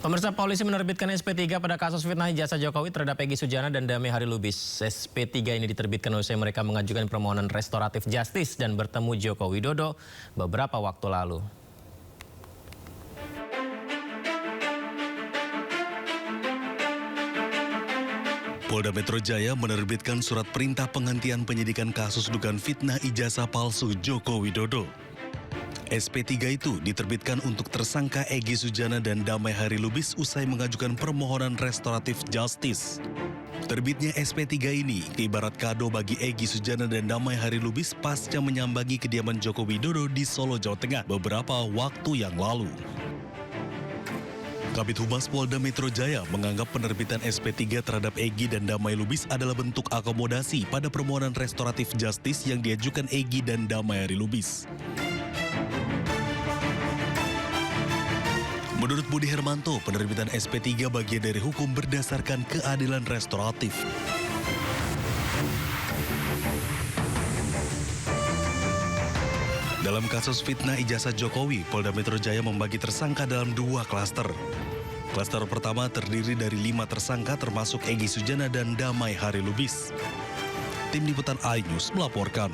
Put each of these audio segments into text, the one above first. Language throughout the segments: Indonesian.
Pemirsa, polisi menerbitkan SP3 pada kasus fitnah ijazah Jokowi terhadap Egy Sujana dan Damai Harilubis. SP3 ini diterbitkan usai mereka mengajukan permohonan restoratif justice dan bertemu Joko Widodo beberapa waktu lalu. Polda Metro Jaya menerbitkan surat perintah penghentian penyidikan kasus dugaan fitnah ijazah palsu Joko Widodo. SP3 itu diterbitkan untuk tersangka Egy Sujana dan Damai Harilubis usai mengajukan permohonan restoratif justice. Terbitnya SP3 ini ibarat kado bagi Egy Sujana dan Damai Harilubis pasca menyambangi kediaman Joko Widodo di Solo, Jawa Tengah beberapa waktu yang lalu. Kabid Humas Polda Metro Jaya menganggap penerbitan SP3 terhadap Egy dan Damai Lubis adalah bentuk akomodasi pada permohonan restoratif justice yang diajukan Egy dan Damai Harilubis. Menurut Budi Hermanto, penerbitan SP3 bagian dari hukum berdasarkan keadilan restoratif. Dalam kasus fitnah ijazah Jokowi, Polda Metro Jaya membagi tersangka dalam 2 klaster. Klaster pertama terdiri dari 5 tersangka termasuk Egy Sujana dan Damai Harilubis. Tim Liputan iNews melaporkan.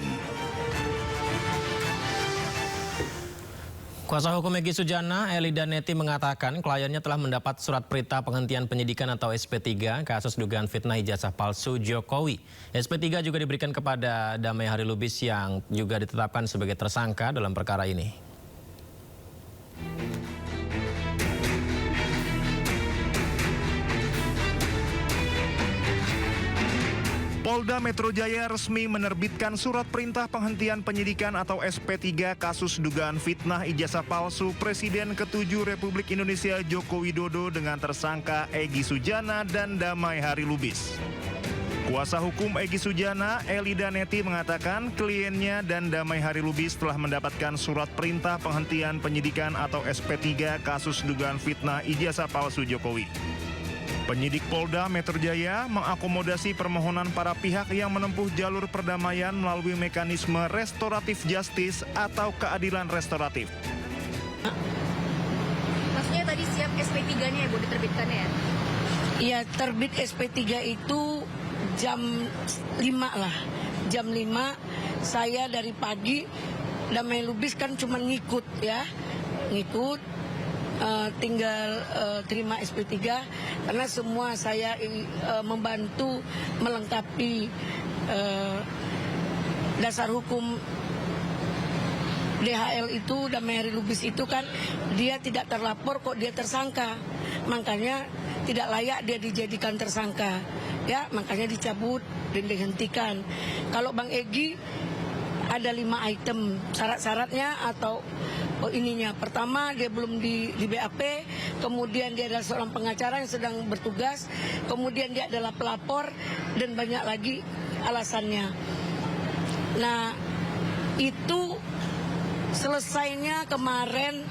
Kuasa hukum Egy Sujana, Eli Daneti, mengatakan kliennya telah mendapat surat perintah penghentian penyidikan atau SP3 kasus dugaan fitnah ijazah palsu Jokowi. SP3 juga diberikan kepada Damai Harilubis yang juga ditetapkan sebagai tersangka dalam perkara ini. Polda Metro Jaya resmi menerbitkan surat perintah penghentian penyidikan atau SP3 kasus dugaan fitnah ijazah palsu Presiden ke-7 Republik Indonesia Joko Widodo dengan tersangka Egy Sujana dan Damai Harilubis. Kuasa hukum Egy Sujana, Eli Daneti, mengatakan kliennya dan Damai Harilubis telah mendapatkan surat perintah penghentian penyidikan atau SP3 kasus dugaan fitnah ijazah palsu Jokowi. Penyidik Polda Metro Jaya mengakomodasi permohonan para pihak yang menempuh jalur perdamaian melalui mekanisme restoratif justice atau keadilan restoratif. Maksudnya tadi siap SP3-nya ya, Bu, diterbitkannya ya? Iya, terbit SP3 itu jam 5 lah. Jam 5 saya dari pagi, Damai Lubis kan cuma ngikut ya. Ngikut. Tinggal terima SP3 karena semua saya membantu melengkapi dasar hukum DHL itu. Damai Harilubis itu kan dia tidak terlapor kok dia tersangka, makanya tidak layak dia dijadikan tersangka ya, makanya dicabut dan dihentikan. Kalau Bang Egy ada 5 item syarat-syaratnya atau ininya. Pertama, dia belum di BAP, kemudian dia adalah seorang pengacara yang sedang bertugas, kemudian dia adalah pelapor, dan banyak lagi alasannya. Nah, itu selesainya kemarin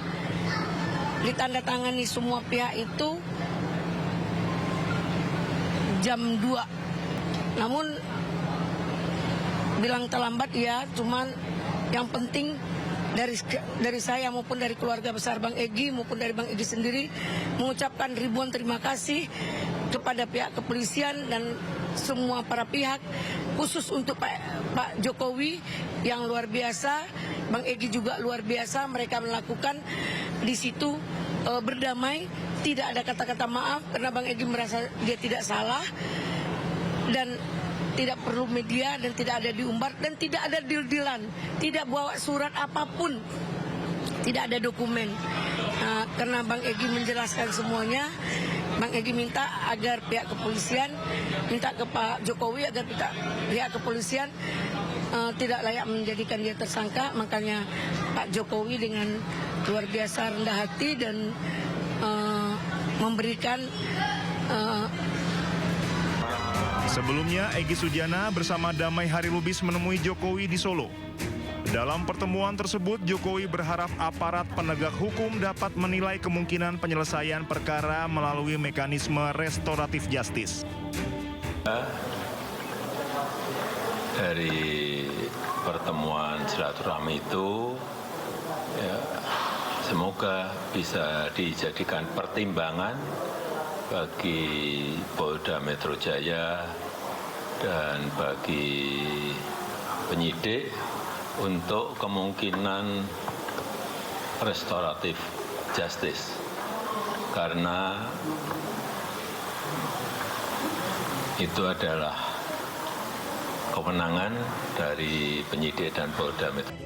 ditandatangani semua pihak itu jam 2. Namun bilang terlambat ya, cuman yang penting dari saya maupun dari keluarga besar Bang Egy maupun dari Bang Egy sendiri mengucapkan ribuan terima kasih kepada pihak kepolisian dan semua para pihak, khusus untuk Pak Jokowi yang luar biasa, Bang Egy juga luar biasa. Mereka melakukan di situ berdamai, tidak ada kata-kata maaf karena Bang Egy merasa dia tidak salah dan tidak perlu media dan tidak ada diumbar dan tidak ada deal-dealan, tidak bawa surat apapun, tidak ada dokumen. Karena Bang Egy menjelaskan semuanya, Bang Egy minta agar pihak kepolisian, minta ke Pak Jokowi agar pihak kepolisian tidak layak menjadikan dia tersangka. Makanya Pak Jokowi dengan luar biasa rendah hati dan memberikan Sebelumnya, Egy Sujana bersama Damai Harilubis menemui Jokowi di Solo. Dalam pertemuan tersebut, Jokowi berharap aparat penegak hukum dapat menilai kemungkinan penyelesaian perkara melalui mekanisme restoratif justice. Dari pertemuan silaturahmi itu, ya, semoga bisa dijadikan pertimbangan bagi Polda Metro Jaya dan bagi penyidik untuk kemungkinan restoratif justice, karena itu adalah kewenangan dari penyidik dan Polda Metro.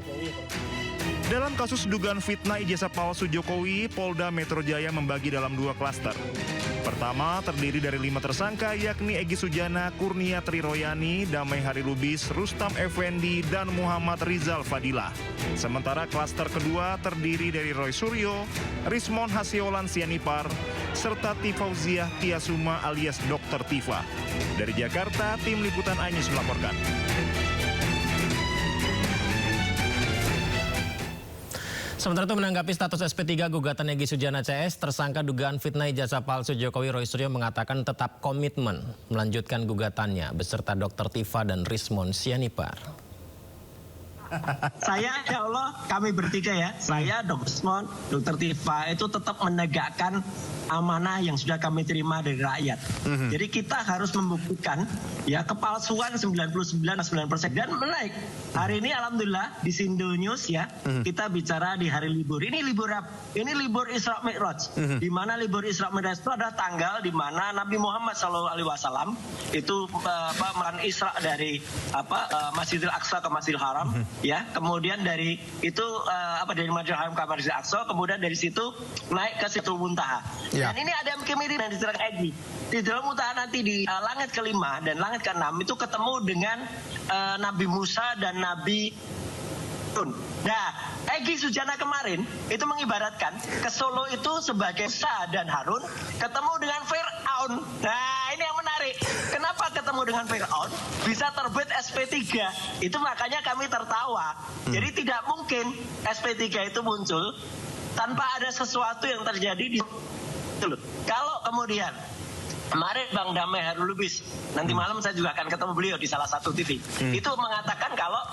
Dalam kasus dugaan fitnah ijazah palsu Jokowi, Polda Metro Jaya membagi dalam 2 klaster. Pertama, terdiri dari 5 tersangka yakni Egy Sujana, Kurnia Triroyani, Damai Hari Lubis, Rustam Effendi, dan Muhammad Rizal Fadilah. Sementara klaster kedua terdiri dari Roy Suryo, Rismon Hasiolan Sianipar, serta Tifauziah Tiasuma alias Dr. Tifa. Dari Jakarta, tim Liputan iNews melaporkan. Sementara itu menanggapi status SP3 gugatan Egy Sujana CS, tersangka dugaan fitnah ijazah palsu Jokowi Roy Suryo mengatakan tetap komitmen melanjutkan gugatannya beserta Dr. Tifa dan Rismon Sianipar. Saya, ya Allah, kami bertiga ya, saya, Dr. Rismon, Dr. Tifa itu tetap menegakkan amanah yang sudah kami terima dari rakyat. Jadi kita harus membuktikan ya kepalsuan 99,9% dan menaik. Hari ini alhamdulillah di Sindo News ya, kita bicara di hari libur. Ini libur Isra Mi'raj. Di mana libur Isra Mi'raj itu ada tanggal di mana Nabi Muhammad SAW itu melakukan Isra dari Masjidil Aqsa ke Masjidil Haram. Ya, kemudian dari itu dari Masjidil Haram ke Masjidil Aqsa, kemudian dari situ naik ke Sidratul Muntaha. Ya. Dan ini ada kemiripan yang diceritakan Egy. Sidratul Muntaha nanti di langit kelima dan langit keenam itu ketemu dengan Nabi Musa dan Nabi Harun. Nah, Egy Sujana kemarin itu mengibaratkan ke Solo itu sebagai Musa dan Harun ketemu dengan Fir'aun. Nah, ini yang menarik. Kenapa ketemu dengan Fir'aun? Bisa terbit SP3. Itu makanya kami tertawa. Jadi tidak mungkin SP3 itu muncul tanpa ada sesuatu yang terjadi di kalau kemudian kemarin Bang Damai Hari Lubis, nanti malam saya juga akan ketemu beliau di salah satu TV. Itu mengatakan kalau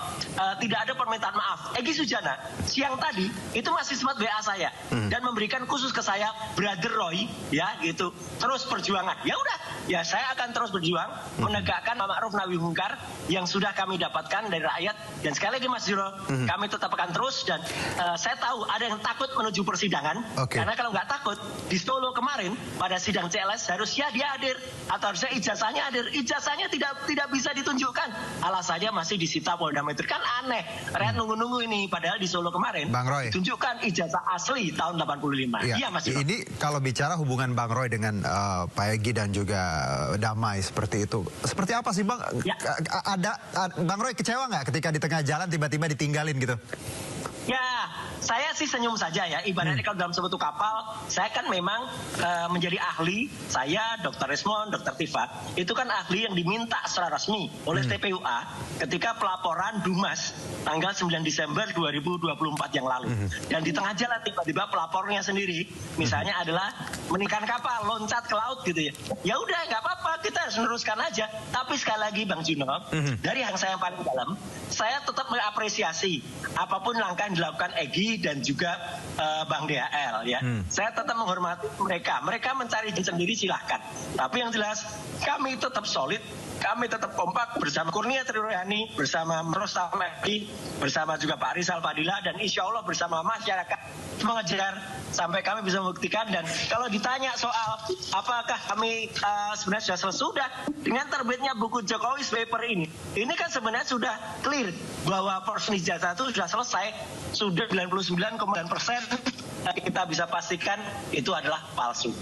tidak ada permintaan maaf. Egy Sujana siang tadi itu masih sempat WA saya dan memberikan khusus ke saya, Brother Roy, ya gitu. Terus perjuangan. Ya udah, ya saya akan terus berjuang menegakkan ma'ruf nahi munkar yang sudah kami dapatkan dari rakyat. Dan sekali lagi Mas Juro, kami tetap akan terus dan saya tahu ada yang takut menuju persidangan. Karena kalau nggak takut di Solo kemarin pada sidang CLS harusnya dia hadir atau harusnya ijazahnya hadir. Ijazahnya tidak bisa ditunjukkan. Alasannya masih disita Polda Metro. Kan aneh. Rakyat nunggu-nunggu ini. Padahal di Solo kemarin Bang Roy, tunjukkan ijazah asli tahun 85. Iya Mas Juro. Ini kalau bicara hubungan Bang Roy dengan Pak Egy dan juga Damai seperti itu. Seperti apa sih Bang? Ya. Bang Roy kecewa nggak ketika di tengah jalan tiba-tiba ditinggalin gitu? Ya, saya sih senyum saja ya. Ibaratnya kalau dalam suatu kapal, saya kan memang menjadi ahli. Saya, Dr. Rismon, Dr. Tifa, itu kan ahli yang diminta secara resmi oleh TPUA ketika pelaporan Dumas tanggal 9 Desember 2024 yang lalu. Dan di tengah jalan tiba-tiba pelapornya sendiri, misalnya adalah meninggikan kapal, loncat ke laut gitu ya. Ya udah, nggak apa-apa, kita harus meneruskan aja. Tapi sekali lagi Bang Juno, dari yang saya paling dalam, saya tetap mengapresiasi apapun langkah dilakukan Egy dan juga Bang DHL ya. Saya tetap menghormati mereka. Mereka mencari sendiri silahkan. Tapi yang jelas kami tetap solid, kami tetap kompak bersama Kurnia Triroyani, bersama Rustam Effendi, bersama juga Pak Rizal Fadilah dan insya Allah bersama masyarakat mengejar sampai kami bisa membuktikan. Dan kalau ditanya soal apakah kami sebenarnya sudah dengan terbitnya buku Jokowi paper ini kan sebenarnya sudah clear bahwa porsi ijazah itu sudah selesai, sudah 99,9% kita bisa pastikan itu adalah palsu.